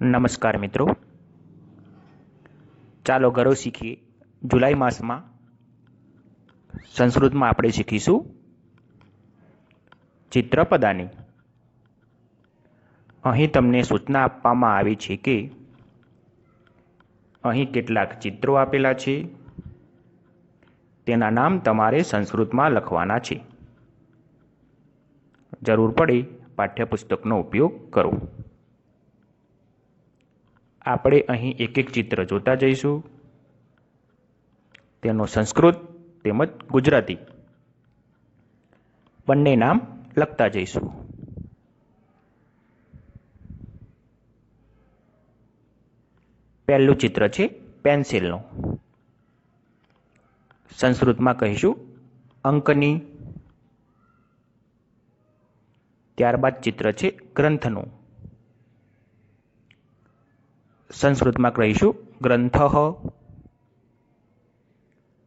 નમસ્કાર મિત્રો, ચાલો ગરો શીખીએ. જુલાઈ માસમાં સંસ્કૃતમાં આપણે શીખીશું ચિત્રપદાની. અહીં તમને સૂચના આપવામાં આવી છે કે અહીં કેટલાક ચિત્રો આપેલા છે, તેના નામ તમારે સંસ્કૃતમાં લખવાના છે. જરૂર પડે પાઠ્યપુસ્તકનો ઉપયોગ કરો. આપણે અહીં એક એક ચિત્ર જોતા જઈશું, તેનો સંસ્કૃત તેમજ ગુજરાતી બંને નામ લખતા જઈશું. પહેલું ચિત્ર છે પેન્સિલનું. સંસ્કૃતમાં કહીશું અંકની. ત્યારબાદ ચિત્ર છે ગ્રંથનું. સંસ્કૃતમાં કહીશું ગ્રંથ.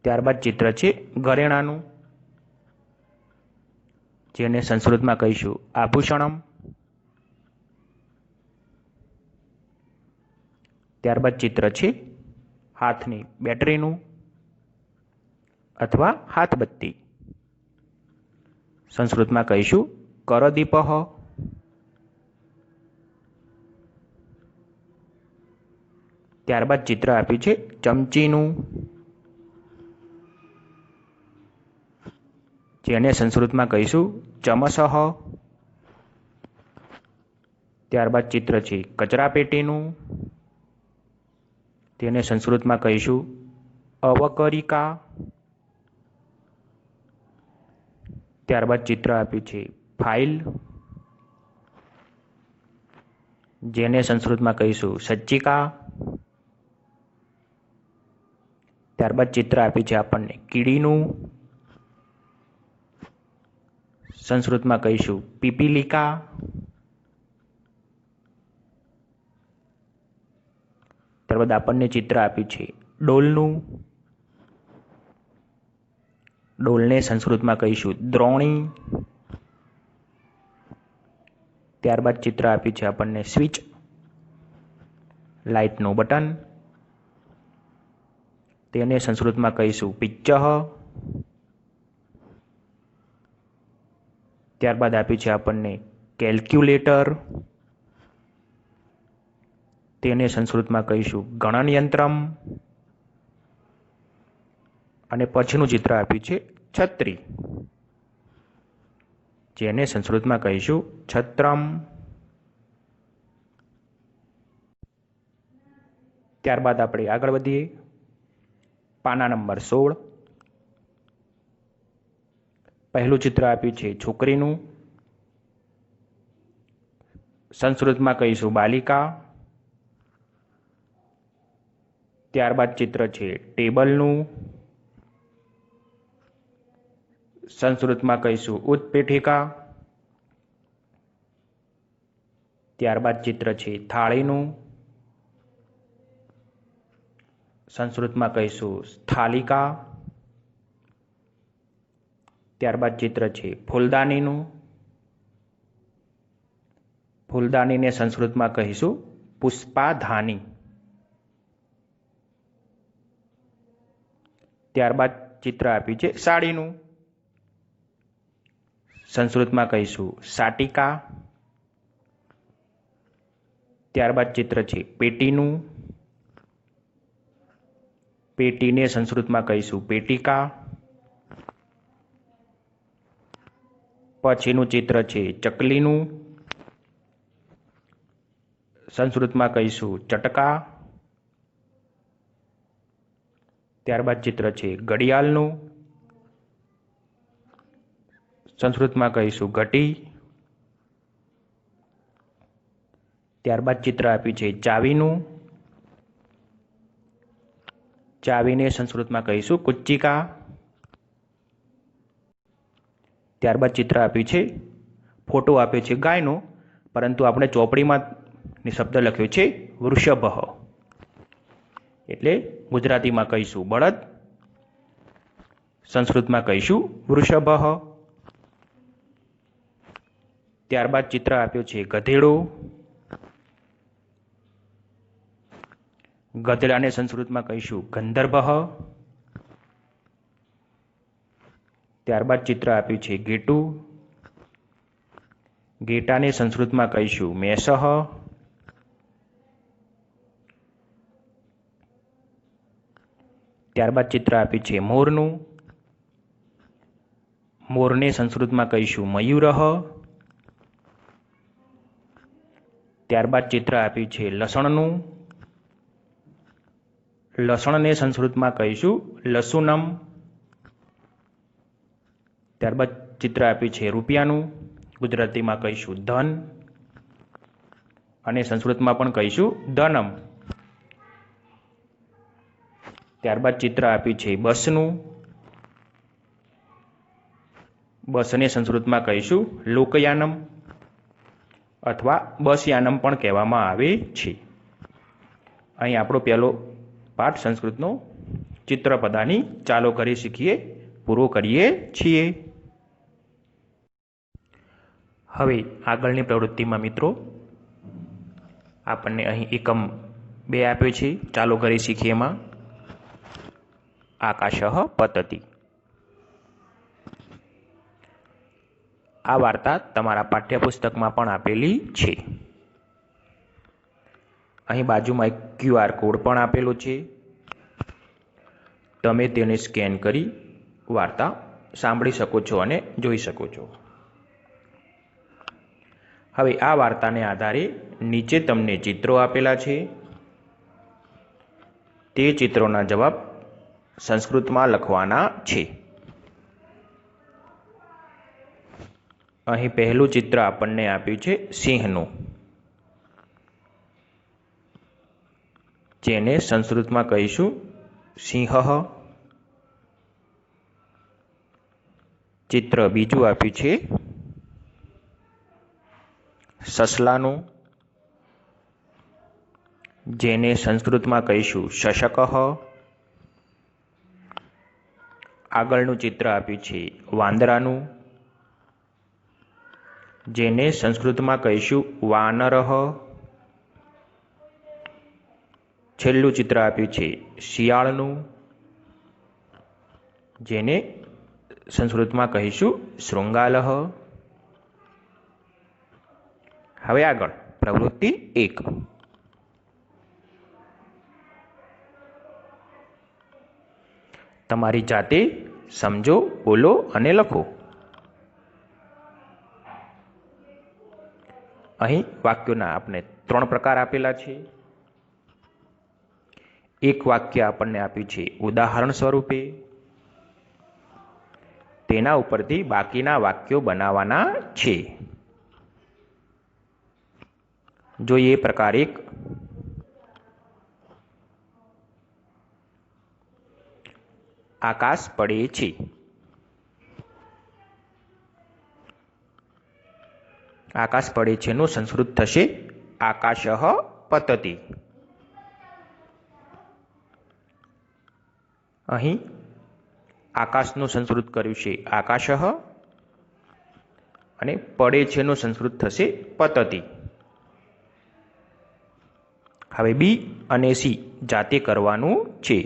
ત્યારબાદ ચિત્ર છે ઘરેણાનું, જેને સંસ્કૃતમાં કહીશું આભૂષણમ. ત્યારબાદ ચિત્ર છે હાથની બેટરીનું અથવા હાથબત્તી. સંસ્કૃતમાં કહીશું કરદીપઃ. ત્યારબાદ ચિત્ર આપ્યું છે ચમચીનું, જેને સંસ્કૃતમાં કહીશું ચમસઃ. ત્યારબાદ ચિત્ર છે કચરાપેટીનું, તેને સંસ્કૃતમાં કહીશું અવકરિકા. ત્યારબાદ ચિત્ર આપ્યું છે ફાઇલ, જેને સંસ્કૃતમાં કહીશું સચ્ચિકા. ત્યારબાદ ચિત્ર આપ્યું છે આપણને કીડીનું. સંસ્કૃતમાં કહીશું પીપીલિકા. ત્યારબાદ આપણને ચિત્ર આપ્યું છે ડોલનું. ડોલને સંસ્કૃતમાં કહીશું દ્રોણી. ત્યારબાદ ચિત્ર આપ્યું છે આપણને સ્વિચ, લાઇટનું બટન, તેને સંસ્કૃતમાં કહીશું પિચ્ચહ. ત્યારબાદ આપ્યું છે આપણને કેલ્ક્યુલેટર, તેને સંસ્કૃતમાં કહીશું ગણનયંત્રમ. અને પછીનું ચિત્ર આપ્યું છે છત્રી, જેને સંસ્કૃતમાં કહીશું છત્રમ. ત્યારબાદ આપણે આગળ વધીએ. પાના નંબર 16. પહેલું ચિત્ર આપ્યું છે છોકરીનું. સંસ્કૃતમાં કહીશું બાલિકા. ત્યારબાદ ચિત્ર છે ટેબલનું. સંસ્કૃતમાં કહીશું ઉત્પીઠિકા. ત્યારબાદ ચિત્ર છે થાળીનું. સંસ્કૃતમાં કહીશું સ્થાલિકા. ત્યારબાદ ચિત્ર છે ફૂલદાનીનું. ફૂલદાનીને સંસ્કૃતમાં કહીશું પુષ્પાધાની. ત્યારબાદ ચિત્ર આપ્યું છે સાડીનું. સંસ્કૃતમાં કહીશું સાટિકા. ત્યારબાદ ચિત્ર છે પેટીનું. પેટીને સંસ્કૃતમાં કહીશું પેટિકા. પછીનું ચિત્ર છે ચકલીનું. સંસ્કૃતમાં કહીશું ચટકા. ત્યારબાદ ચિત્ર છે ઘડિયાળનું. સંસ્કૃતમાં કહીશું ઘટી. ત્યારબાદ ચિત્ર આપ્યું છે ચાવીનું. ચાવીને સંસ્કૃતમાં કહીશું કુચ્ચિકા. ત્યારબાદ ચિત્ર આપ્યું છે, ફોટો આપ્યો છે ગાયનો, પરંતુ આપણે ચોપડીમાં શબ્દ લખ્યો છે વૃષભ, એટલે ગુજરાતીમાં કહીશું બળદ, સંસ્કૃતમાં કહીશું વૃષભ. ત્યારબાદ ચિત્ર આપ્યું છે ગધેડો. ગધેડાને સંસ્કૃતમાં કહીશું ગંધર્ભ. ત્યારબાદ ચિત્ર આપ્યું છે ગેટું. ગેટાને સંસ્કૃતમાં કહીશું મેષહ. ત્યારબાદ ચિત્ર આપ્યું છે મોરનું. મોરને સંસ્કૃતમાં કહીશું મયુરહ. ત્યારબાદ ચિત્ર આપ્યું છે લસણનું. લસણને સંસ્કૃતમાં કહીશું લસુનમ. ત્યારબાદ ચિત્ર આપ્યું છે રૂપિયાનું. ગુજરાતીમાં કહીશું ધન અને સંસ્કૃતમાં પણ કહીશું ધનમ. ત્યારબાદ ચિત્ર આપ્યું છે બસનું. બસને સંસ્કૃતમાં કહીશું લોકયાનમ અથવા બસયાનમ પણ કહેવામાં આવે છે. અહીં આપણો પહેલો પાઠ સંસ્કૃતનો ચિત્રપદાની ચાલો કરી શીખીએ પૂરો કરીએ છીએ. હવે આગળની પ્રવૃત્તિમાં મિત્રો આપણને અહીં એકમ 2 આપ્યો છે. ચાલો કરી શીખીએ. એમાં આકાશઃ પતતિ. આ વાર્તા તમારા પાઠ્યપુસ્તકમાં પણ આપેલી છે. અહીં બાજુમાં એક QR કોડ પણ આપેલો છે. તમે તેને સ્કેન કરી વાર્તા સાંભળી શકો છો અને જોઈ શકો છો. હવે આ વાર્તાને આધારે નીચે તમને ચિત્રો આપેલા છે. તે ચિત્રોના જવાબ સંસ્કૃતમાં લખવાના છે. અહીં પહેલું ચિત્ર આપણને આપ્યું છે સિંહનું, જેને સંસ્કૃતમાં કહીશું સિંહઃ. ચિત્ર બીજું આપ્યું છે સસલાનું, જેને સંસ્કૃતમાં કહીશું શશકઃ. આગળનું ચિત્ર આપ્યું છે વાંદરાનું, જેને સંસ્કૃતમાં કહીશું વાનરઃ. છેલ્લું ચિત્ર આપ્યું છે શિયાળનું, જેને સંસ્કૃતમાં કહીશું શૃંગાલઃ. હવે આગળ પ્રવૃત્તિ 1. તમારી જાતે સમજો, બોલો અને લખો. અહીં વાક્યોના આપણે 3 પ્રકાર આપેલા છે. એક વાક્ય આપણને આપ્યું છે ઉદાહરણ સ્વરૂપે. તેના ઉપરથી બાકીના વાક્યો બનાવવાના છે. જોઈએ પ્રકાર 1. આકાશ પડે છે. આકાશ પડે છે નું સંસ્કૃત થશે આકાશઃ પતતિ. અહીં આકાશનું સંસ્કૃત કર્યું છે આકાશઃ અને પડે છે નું સંસ્કૃત થશે પતતિ. હવે બી અને સી જાતે કરવાનું છે.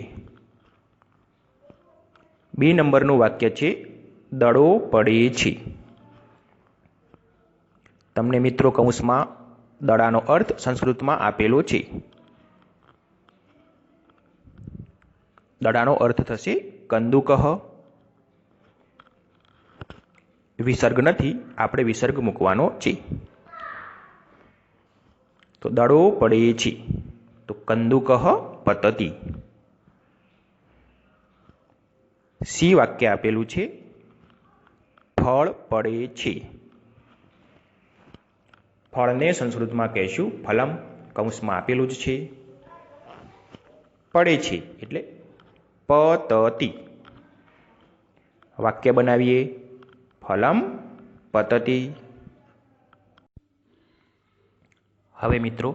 2 નંબરનું વાક્ય છે દડો પડે છે. તમને મિત્રો કૌંસમાં દડાનો અર્થ સંસ્કૃતમાં આપેલો છે. દડાનો અર્થ થશે કંદુકઃ. વિસર્ગ નથી, આપણે વિસર્ગ મૂકવાનો છે. તો દડો પડે છે તો કંદુકઃ પતતિ. સી વાક્ય આપેલું છે ફળ પડે છે. ફળને સંસ્કૃતમાં કહીશું ફલમ. કૌંસમાં આપેલું જ છે. પડે છે એટલે પતતિ. વાક્ય બનાવીએ ફલમ પતતિ. હવે મિત્રો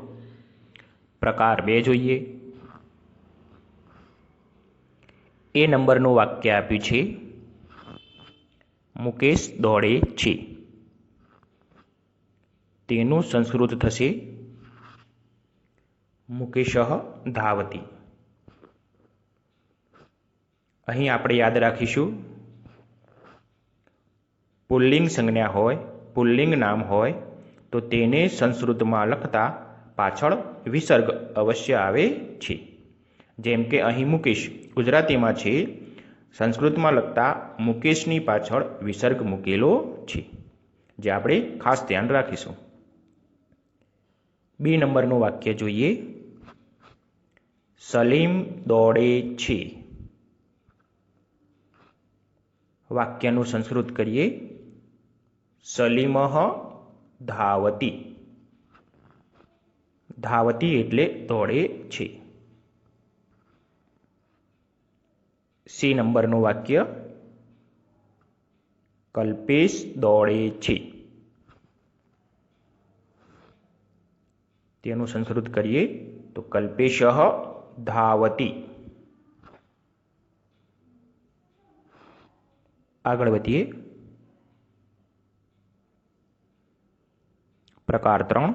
પ્રકાર 2 જોઈએ. એ નંબરનું વાક્ય આપ્યું છે મુકેશ દોડે છે. તેનું સંસ્કૃત થશે મુકેશઃ ધાવતિ. અહીં આપણે યાદ રાખીશું, પુલ્લિંગ સંજ્ઞા હોય, પુલ્લિંગ નામ હોય તો તેને સંસ્કૃતમાં લખતા પાછળ વિસર્ગ અવશ્ય આવે છે. જેમ કે અહીં મુકેશ ગુજરાતીમાં છે, સંસ્કૃતમાં લખતા મુકેશની પાછળ વિસર્ગ મૂકેલો છે, જે આપણે ખાસ ધ્યાન રાખીશું. 2 નંબરનું વાક્ય જોઈએ. સલીમ દોડે છે. વાક્યનું સંસ્કૃત કરીએ. સલીમઃ ધાવતિ. ધાવતિ એટલે દોડે છે. સી નંબરનું વાક્ય. કલ્પેશ દોડે છે. તેનું સંસ્કૃત કરીએ તો કલ્પેશઃ ધાવતિ. આગળ વધીએ. પ્રકાર 3.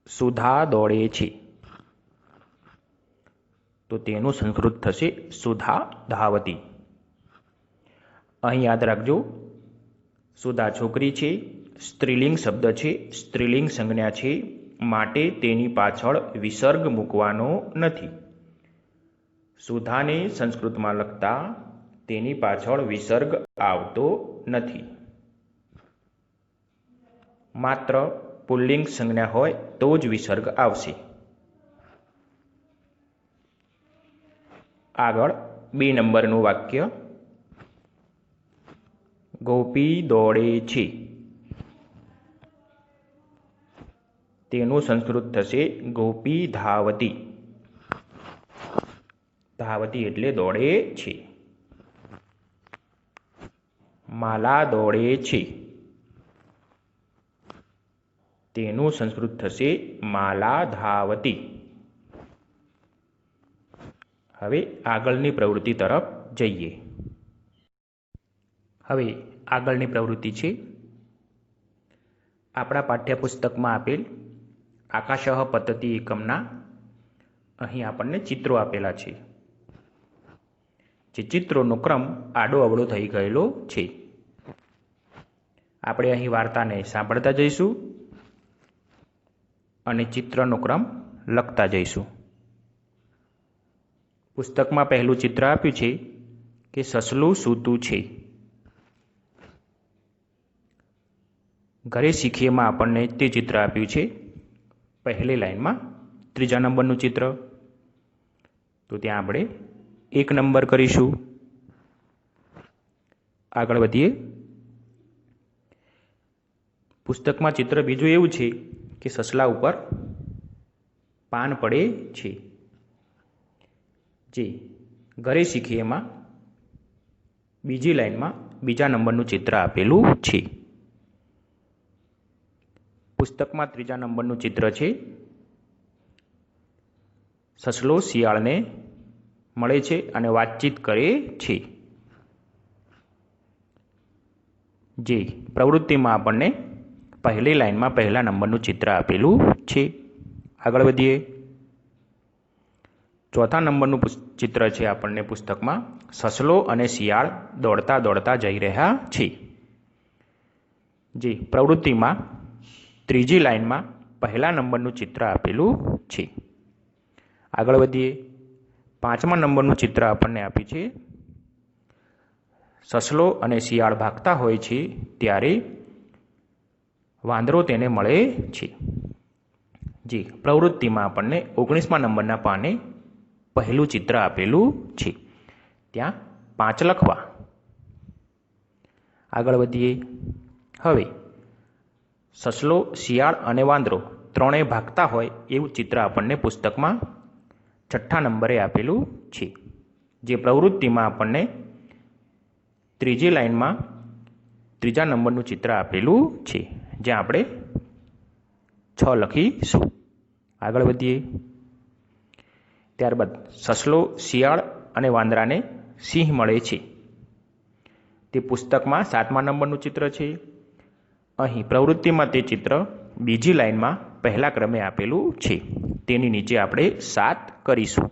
સુધા દોડે છે. તો તેનું સંસ્કૃત થશે સુધા ધાવતિ. અહીં યાદ રાખજો, સુધા છોકરી છે, સ્ત્રીલિંગ શબ્દ છે, સ્ત્રીલિંગ સંજ્ઞા છે, માટે તેની પાછળ વિસર્ગ મૂકવાનો નથી. સુધાને સંસ્કૃતમાં લખતા તેની પાછળ વિસર્ગ આવતો નથી. માત્ર પુલ્લિંગ સંજ્ઞા હોય તો જ વિસર્ગ આવશે. આગળ 2 નંબરનું વાક્ય. ગોપી દોડે છે. તેનું સંસ્કૃત થશે ગોપી ધાવતિ. ધાવતિ એટલે દોડે છે. માલા દોડે છે. તેનું સંસ્કૃત થશે માલા ધાવતિ. હવે આગળની પ્રવૃત્તિ તરફ જઈએ. હવે આગળની પ્રવૃત્તિ છે આપણા પાઠ્યપુસ્તકમાં આપેલ આકાશઃ પદ્ધતિ એકમના. અહીં આપણને ચિત્રો આપેલા છે, જે ચિત્રોનો ક્રમ આડો અવળો થઈ ગયેલો છે. આપણે અહીં વાર્તાને સાંભળતા જઈશું અને ચિત્રનો ક્રમ લખતા જઈશું. પુસ્તકમાં પહેલું ચિત્ર આપ્યું છે કે સસલું સૂતું છે. ઘરે શીખીએમાં આપણને તે ચિત્ર આપ્યું છે પહેલી લાઈનમાં, 3જા નંબરનું ચિત્ર. તો ત્યાં આપણે 1 નંબર કરીશું. આગળ વધીએ. પુસ્તકમાં ચિત્ર બીજું એવું છે કે સસલા ઉપર પાન પડે છે, જે ઘરે શીખીએમાં બીજી લાઈનમાં 2જા નંબરનું ચિત્ર આપેલું છે. પુસ્તકમાં 3જા નંબરનું ચિત્ર છે સસલો શિયાળને મળે છે અને વાતચીત કરે છે, જે પ્રવૃત્તિમાં આપણને પહેલી લાઈનમાં 1લા નંબરનું ચિત્ર આપેલું છે. આગળ વધીએ. 4થા નંબરનું ચિત્ર છે આપણને પુસ્તકમાં સસલો અને શિયાળ દોડતા દોડતા જઈ રહ્યા છે, જે પ્રવૃત્તિમાં 3જી લાઈનમાં 1લા નંબરનું ચિત્ર આપેલું છે. આગળ વધીએ. 5મા નંબરનું ચિત્ર આપણને આપ્યું છે સસલો અને શિયાળ ભાગતા હોય છે ત્યારે વાંદરો તેને મળે છે, જે પ્રવૃત્તિમાં આપણને 19મા નંબરના પાને પહેલું ચિત્ર આપેલું છે. ત્યાં 5 લખવા. આગળ વધીએ. હવે સસલો, શિયાળ અને વાંદરો ત્રણેય ભાગતા હોય એવું ચિત્ર આપણને પુસ્તકમાં 6ઠ્ઠા નંબરે આપેલું છે, જે પ્રવૃત્તિમાં આપણને 3જી લાઈનમાં 3જા નંબરનું ચિત્ર આપેલું છે, જ્યાં આપણે 6 લખીશું. આગળ વધીએ. ત્યારબાદ સસલો, શિયાળ અને વાંદરાને સિંહ મળે છે. તે પુસ્તકમાં 7મા નંબરનું ચિત્ર છે. અહીં પ્રવૃત્તિમાં તે ચિત્ર બીજી લાઇનમાં પહેલા ક્રમે આપેલું છે. તેની નીચે આપણે 7 કરીશું.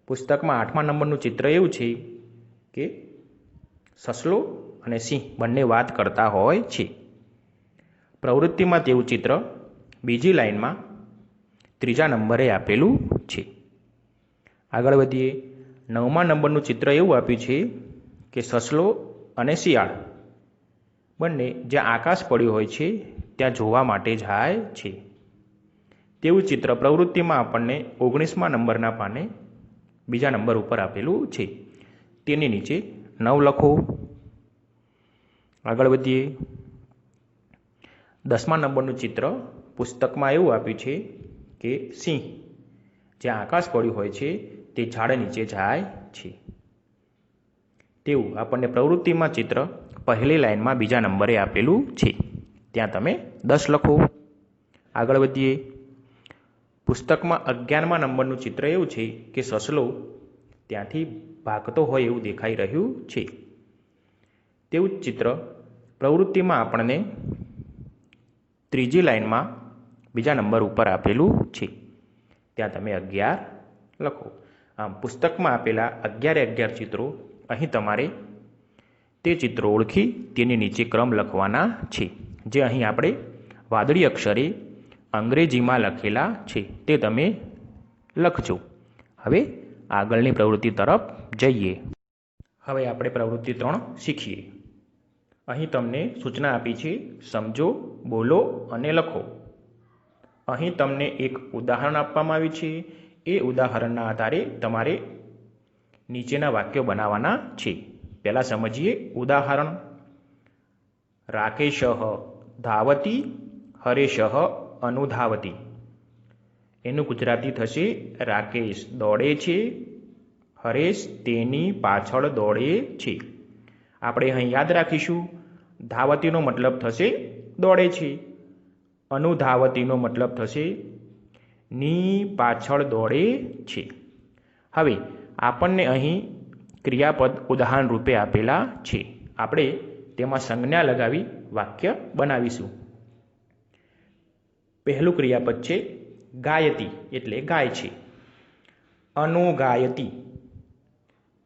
પુસ્તકમાં 8મા નંબરનું ચિત્ર એવું છે કે સસલો અને સિંહ બંને વાત કરતા હોય છે. પ્રવૃત્તિમાં તેવું ચિત્ર બીજી લાઇનમાં 3જા નંબરે આપેલું છે. આગળ વધીએ. 9મા નંબરનું ચિત્ર એવું આપ્યું છે કે સસલો અને શિયાળ બંને જ્યાં આકાશ પડ્યું હોય છે ત્યાં જોવા માટે જાય છે. તેવું ચિત્ર પ્રવૃત્તિમાં આપણને 19મા નંબરના પાને બીજા નંબર ઉપર આપેલું છે. તેની નીચે 9 લખો. આગળ વધીએ. 10મા નંબરનું ચિત્ર પુસ્તકમાં એવું આપ્યું છે કે સિંહ જ્યાં આકાશ પડ્યું હોય છે તે ઝાડ નીચે જાય છે. તેવું આપણને પ્રવૃત્તિમાં ચિત્ર પહેલી લાઇનમાં બીજા નંબરે આપેલું છે. ત્યાં તમે 10 લખો. આગળ વધીએ. પુસ્તકમાં 11મા નંબરનું ચિત્ર એવું છે કે સસલો ત્યાંથી ભાગતો હોય એવું દેખાઈ રહ્યું છે. તેવું જ ચિત્ર પ્રવૃત્તિમાં આપણને 3જી લાઇનમાં બીજા નંબર ઉપર આપેલું છે. ત્યાં તમે 11 લખો. આમ પુસ્તકમાં આપેલા 11 ચિત્રો અહીં તમારે તે ચિત્રો ઓળખી તેની નીચે ક્રમ લખવાના છે, જે અહીં આપણે વાદળી અક્ષરે અંગ્રેજીમાં લખેલા છે તે તમે લખજો. હવે આગળની પ્રવૃત્તિ તરફ જઈએ. હવે આપણે પ્રવૃત્તિ 3 શીખીએ. અહીં તમને સૂચના આપી છે, સમજો, બોલો અને લખો. અહીં તમને એક ઉદાહરણ આપવામાં આવ્યું છે. એ ઉદાહરણના આધારે તમારે નીચેના વાક્યો બનાવવાના છે. પહેલાં સમજીએ ઉદાહરણ. રાકેશ ધાવતી હરેશ અનુધાવતી. એનું ગુજરાતી થશે રાકેશ દોડે છે, હરેશ તેની પાછળ દોડે છે. આપણે અહીં યાદ રાખીશું, ધાવતીનો મતલબ થશે દોડે છે, અનુધાવતીનો મતલબ થશે ની પાછળ દોડે છે. હવે આપણને અહીં ક્રિયાપદ ઉદાહરણ રૂપે આપેલા છે. આપણે તેમાં સંજ્ઞા લગાવી વાક્ય બનાવીશું. પહેલું ક્રિયાપદ છે ગાયતી, એટલે ગાય છે. અનુગાયતી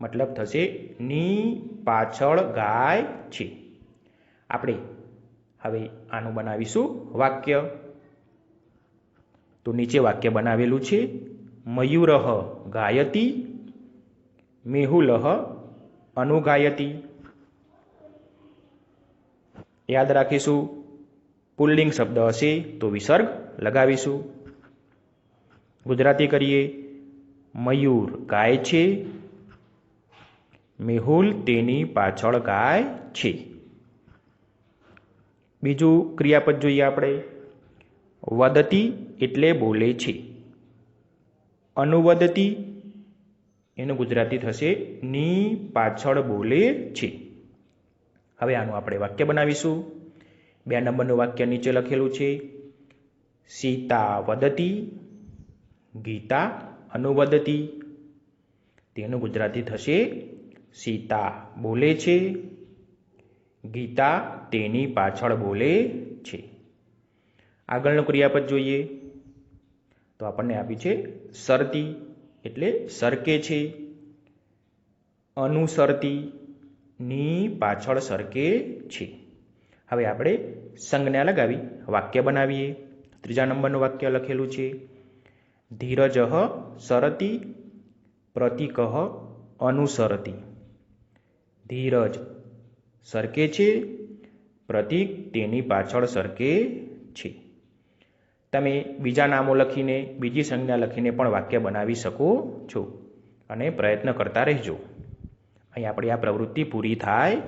મતલબ થશે ની પાછળ ગાય છે. આપણે હવે આનું બનાવીશું વાક્ય. તો નીચે વાક્ય બનાવેલું છે, મયુરઃ ગાયતી મેહુલઃ અનુગાયતી. યાદ રાખીશું, પુલ્લિંગ શબ્દ હશે તો વિસર્ગ લગાવીશું. ગુજરાતી કરીએ. મયુર ગાય છે, મેહુલ તેની પાછળ ગાય છે. બીજું ક્રિયાપદ જોઈએ આપણે. વદતી એટલે બોલે છે, અનુવદતી એનું ગુજરાતી થશે ની પાછળ બોલે છે. હવે આનું આપણે વાક્ય બનાવીશું. 2 નંબરનું વાક્ય નીચે લખેલું છે, સીતા વદતી ગીતા અનુવદતી. તેનું ગુજરાતી થશે સીતા બોલે છે, ગીતા તેની પાછળ બોલે છે. આગળનું ક્રિયાપદ જોઈએ તો આપણને આપ્યું છે સરતી એટલે સરકે છે, અનુસરતી ની પાછળ સરકે છે. હવે આપણે સંજ્ઞા લગાવી વાક્ય બનાવીએ. 3જા નંબરનું વાક્ય લખેલું છે, ધીરજ સરતી પ્રતીક અનુસરતી. ધીરજ સરકે છે, પ્રતીક તેની પાછળ સરકે છે. તમે બીજા નામો લખીને, બીજી સંજ્ઞા લખીને પણ વાક્ય બનાવી શકો છો અને પ્રયત્ન કરતા રહેજો. અહીં આપણી આ પ્રવૃત્તિ પૂરી થાય.